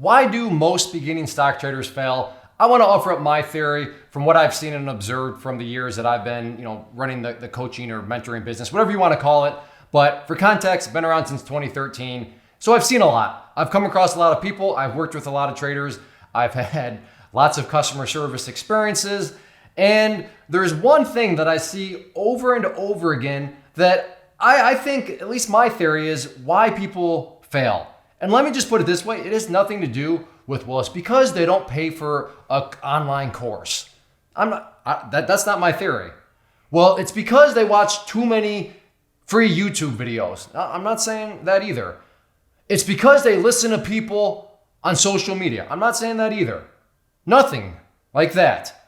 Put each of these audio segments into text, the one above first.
Why do most beginning stock traders fail? I want to offer up my theory from what I've seen and observed from the years that I've been, running the coaching or mentoring business, whatever you want to call it. But for context, I've been around since 2013. So I've seen a lot. I've come across a lot of people. I've worked with a lot of traders. I've had lots of customer service experiences. And there's one thing that I see over and over again that I think, at least my theory, is why people fail. And let me just put it this way. It has nothing to do with, well, it's because they don't pay for an online course. That's not my theory. Well, it's because they watch too many free YouTube videos. I'm not saying that either. It's because they listen to people on social media. I'm not saying that either. Nothing like that.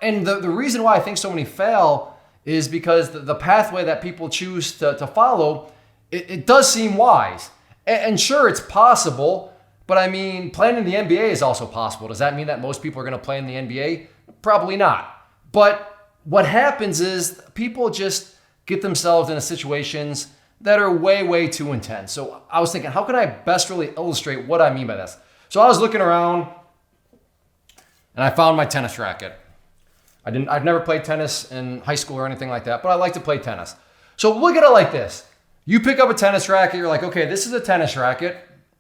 And the reason why I think so many fail is because the pathway that people choose to follow, it does seem wise. And sure, it's possible, but I mean, playing in the NBA is also possible. Does that mean that most people are going to play in the NBA? Probably not. But what happens is people just get themselves into situations that are way, way too intense. So I was thinking, how can I best really illustrate what I mean by this? So I was looking around and I found my tennis racket. I've never played tennis in high school or anything like that, but I like to play tennis. So look at it like this. You pick up a tennis racket, you're like, okay, this is a tennis racket.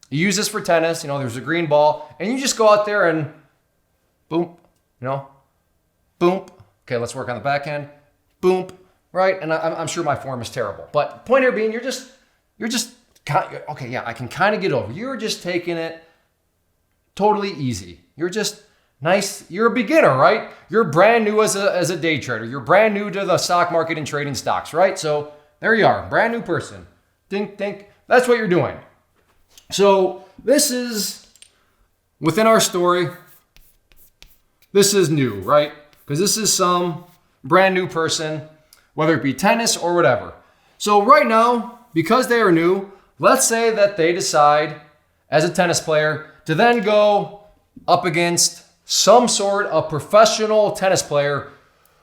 You use this for tennis, there's a green ball, and you just go out there and boom, boom. Okay, let's work on the backhand. Boom, right? And I'm sure my form is terrible. But point here being, okay, yeah, I can kind of get over. You're just taking it totally easy. You're just nice. You're a beginner, right? You're brand new as a day trader. You're brand new to the stock market and trading stocks, right? So there you are, brand new person. Think. That's what you're doing. So this is, within our story, this is new, right? Because this is some brand new person, whether it be tennis or whatever. So right now, because they are new, let's say that they decide as a tennis player to then go up against some sort of professional tennis player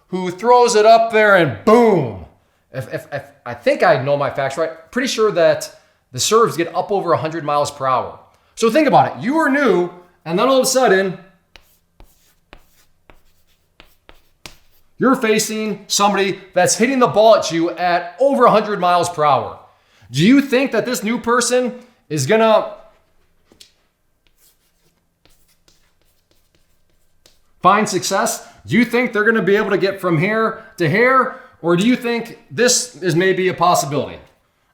who throws it up there and boom. If I think I know my facts right, pretty sure that the serves get up over 100 miles per hour. So think about it. You are new, and then all of a sudden, you're facing somebody that's hitting the ball at you at over 100 miles per hour. Do you think that this new person is going to find success? Do you think they're going to be able to get from here to here? Or do you think this is maybe a possibility?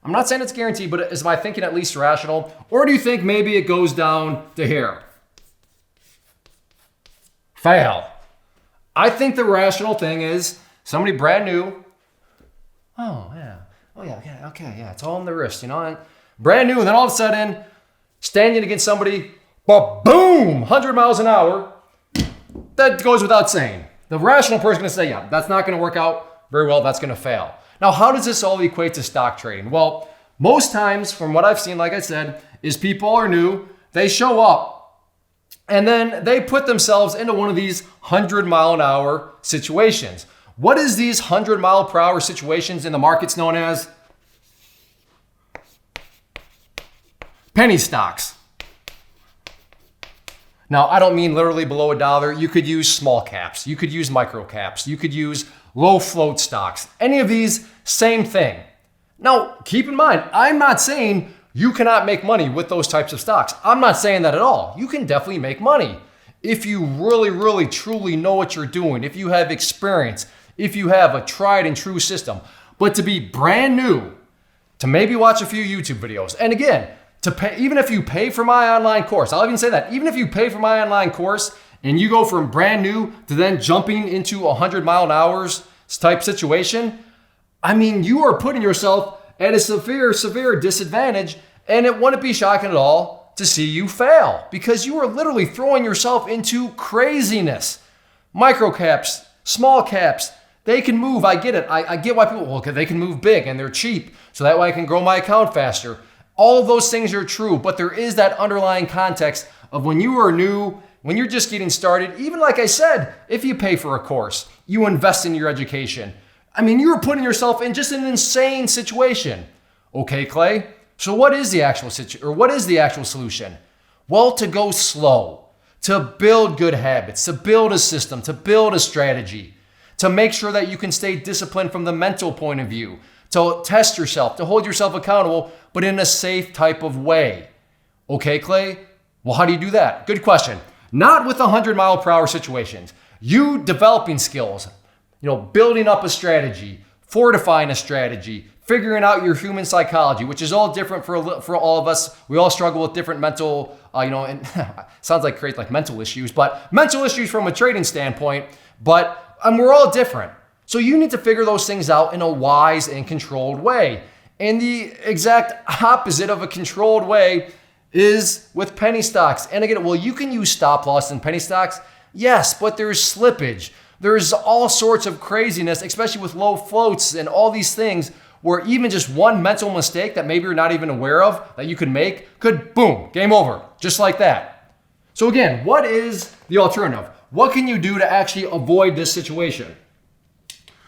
I'm not saying it's guaranteed, but is my thinking at least rational? Or do you think maybe it goes down to here? Fail. I think the rational thing is somebody brand new. Oh, yeah. Okay, it's all in the wrist, and brand new, and then all of a sudden, standing against somebody, but boom, 100 miles an hour. That goes without saying. The rational person is going to say, yeah, that's not going to work out very well. That's going to fail. Now, how does this all equate to stock trading? Well, most times, from what I've seen, like I said, is people are new. They show up, and then they put themselves into one of these 100-mile-an-hour situations. What is these 100-mile-per-hour situations in the markets known as? Penny stocks. Now, I don't mean literally below $1. You could use small caps. You could use micro caps. You could use low float stocks. Any of these, same thing. Now, keep in mind, I'm not saying you cannot make money with those types of stocks. I'm not saying that at all. You can definitely make money if you really, really, truly know what you're doing, if you have experience, if you have a tried and true system. But to be brand new, to maybe watch a few YouTube videos, and again, to pay, even if you pay for my online course, I'll even say that, even if you pay for my online course and you go from brand new to then jumping into 100-mile-an-hour type situation, I mean, you are putting yourself at a severe disadvantage, and it wouldn't be shocking at all to see you fail because you are literally throwing yourself into craziness. Micro caps, small caps, they can move. I get it. I get why people, they can move big and they're cheap, so that way I can grow my account faster. All of those things are true, but there is that underlying context of when you are new, when you're just getting started, even like I said, if you pay for a course, you invest in your education. I mean, you're putting yourself in just an insane situation. Okay, Clay, so what is the actual solution? Well, to go slow, to build good habits, to build a system, to build a strategy, to make sure that you can stay disciplined from the mental point of view, to test yourself, to hold yourself accountable, but in a safe type of way. Okay, Clay? Well, how do you do that? Good question. Not with 100-mile-per-hour situations. You developing skills, building up a strategy, fortifying a strategy, figuring out your human psychology, which is all different for all of us. We all struggle with different mental, and sounds like create like mental issues, but mental issues from a trading standpoint, but we're all different. So you need to figure those things out in a wise and controlled way. And the exact opposite of a controlled way is with penny stocks. And again, well, you can use stop loss in penny stocks. Yes, but there's slippage. There's all sorts of craziness, especially with low floats and all these things where even just one mental mistake that maybe you're not even aware of that you could make could, boom, game over, just like that. So again, what is the alternative? What can you do to actually avoid this situation?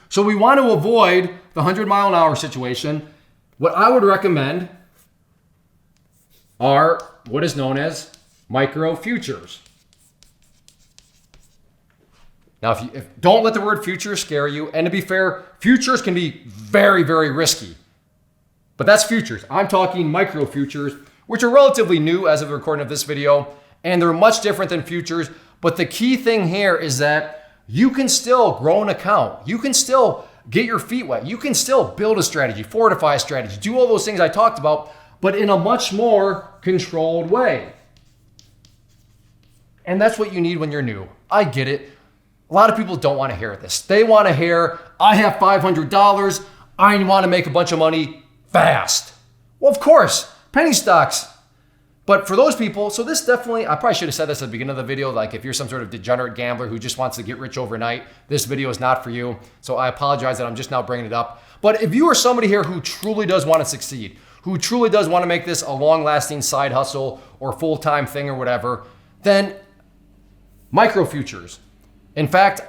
So we want to avoid the 100-mile-an-hour situation. What I would recommend are what is known as micro futures. Now, don't let the word futures scare you. And to be fair, futures can be very, very risky. But that's futures. I'm talking micro futures, which are relatively new as of the recording of this video. And they're much different than futures. But the key thing here is that you can still grow an account. You can still get your feet wet. You can still build a strategy, fortify a strategy, do all those things I talked about, but in a much more controlled way. And that's what you need when you're new. I get it. A lot of people don't want to hear this. They want to hear, I have $500. I want to make a bunch of money fast. Well, of course, penny stocks. But for those people, so this definitely, I probably should have said this at the beginning of the video, like if you're some sort of degenerate gambler who just wants to get rich overnight, this video is not for you. So I apologize that I'm just now bringing it up. But if you are somebody here who truly does want to succeed, who truly does want to make this a long-lasting side hustle or full-time thing or whatever, then micro futures. In fact,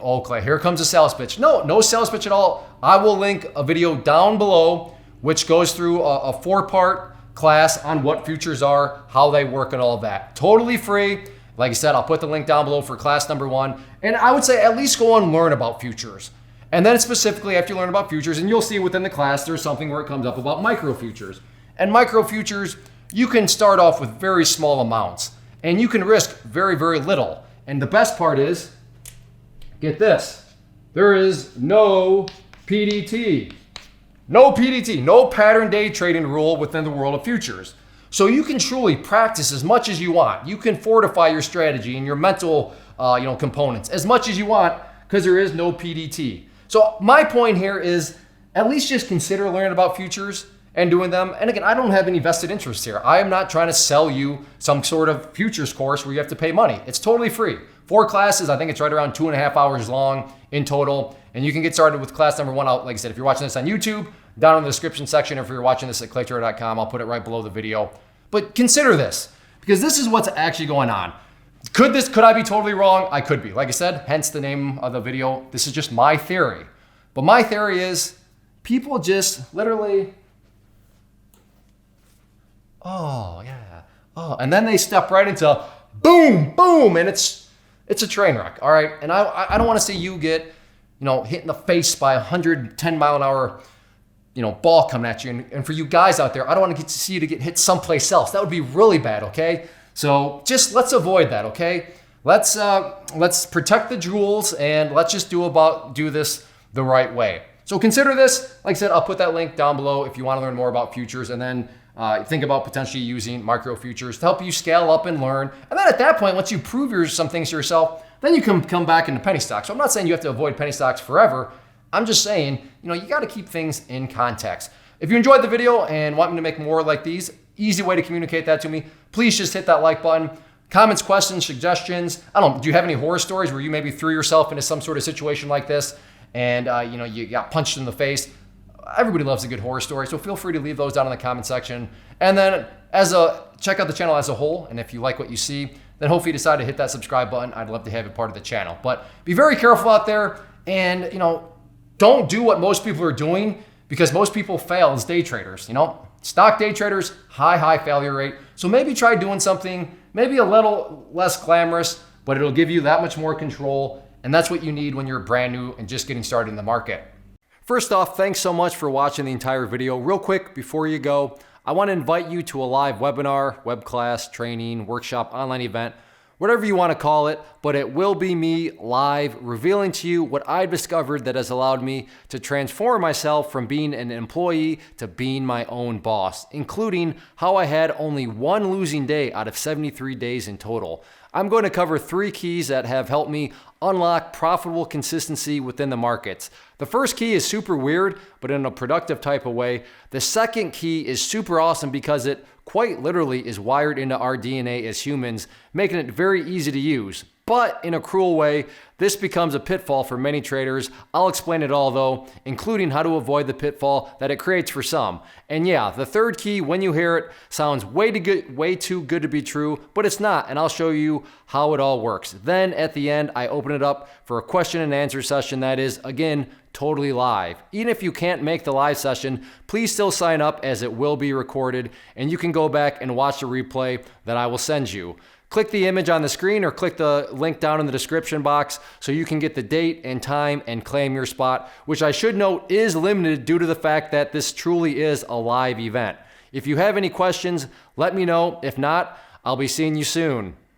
oh, Clay, here comes a sales pitch. No sales pitch at all. I will link a video down below which goes through a 4-part class on what futures are, how they work, and all of that. Totally free. Like I said, I'll put the link down below for class number 1. And I would say at least go and learn about futures. And then specifically after you learn about futures, and you'll see within the class, there's something where it comes up about micro futures. And micro futures, you can start off with very small amounts. And you can risk very, very little. And the best part is, get this, there is no PDT. No PDT, no pattern day trading rule within the world of futures. So you can truly practice as much as you want. You can fortify your strategy and your mental components as much as you want because there is no PDT. So my point here is at least just consider learning about futures and doing them. And again, I don't have any vested interest here. I am not trying to sell you some sort of futures course where you have to pay money. It's totally free. 4 classes, I think it's right around 2.5 hours long in total. And you can get started with class number 1 out. Like I said, if you're watching this on YouTube, down in the description section, or if you're watching this at claytrader.com, I'll put it right below the video. But consider this, because this is what's actually going on. Could I be totally wrong? I could be. Like I said, hence the name of the video. This is just my theory. But my theory is people just literally, and then they step right into boom, boom, and it's a train wreck, all right? And I don't want to see you get, hit in the face by 110-mile-an-hour ball coming at you. And for you guys out there, I don't want to see you to get hit someplace else. That would be really bad, okay? So just let's avoid that, okay? Let's protect the jewels and let's just do this the right way. So consider this. Like I said, I'll put that link down below if you want to learn more about futures, and then think about potentially using micro futures to help you scale up and learn. And then at that point, once you prove some things to yourself, then you can come back into penny stocks. So I'm not saying you have to avoid penny stocks forever. I'm just saying, you got to keep things in context. If you enjoyed the video and want me to make more like these, easy way to communicate that to me, please just hit that like button. Comments, questions, suggestions. Do you have any horror stories where you maybe threw yourself into some sort of situation like this and you got punched in the face? Everybody loves a good horror story, so feel free to leave those down in the comment section. And then check out the channel as a whole, and if you like what you see, then hopefully you decide to hit that subscribe button. I'd love to have it part of the channel. But be very careful out there, and don't do what most people are doing, because most people fail as day traders. Stock day traders, high failure rate. So maybe try doing something maybe a little less glamorous, but it'll give you that much more control. And that's what you need when you're brand new and just getting started in the market. First off, thanks so much for watching the entire video. Real quick, before you go, I want to invite you to a live webinar, web class, training, workshop, online event, whatever you want to call it, but it will be me live revealing to you what I've discovered that has allowed me to transform myself from being an employee to being my own boss, including how I had only one losing day out of 73 days in total. I'm going to cover 3 keys that have helped me unlock profitable consistency within the markets. The first key is super weird, but in a productive type of way. The second key is super awesome because it quite literally is wired into our DNA as humans, making it very easy to use. But in a cruel way, this becomes a pitfall for many traders. I'll explain it all though, including how to avoid the pitfall that it creates for some. And yeah, the third key, when you hear it, sounds way too good to be true, but it's not, and I'll show you how it all works. Then at the end, I open it up for a question and answer session that is, again, totally live. Even if you can't make the live session, please still sign up as it will be recorded, and you can go back and watch the replay that I will send you. Click the image on the screen or click the link down in the description box so you can get the date and time and claim your spot, which I should note is limited due to the fact that this truly is a live event. If you have any questions, let me know. If not, I'll be seeing you soon.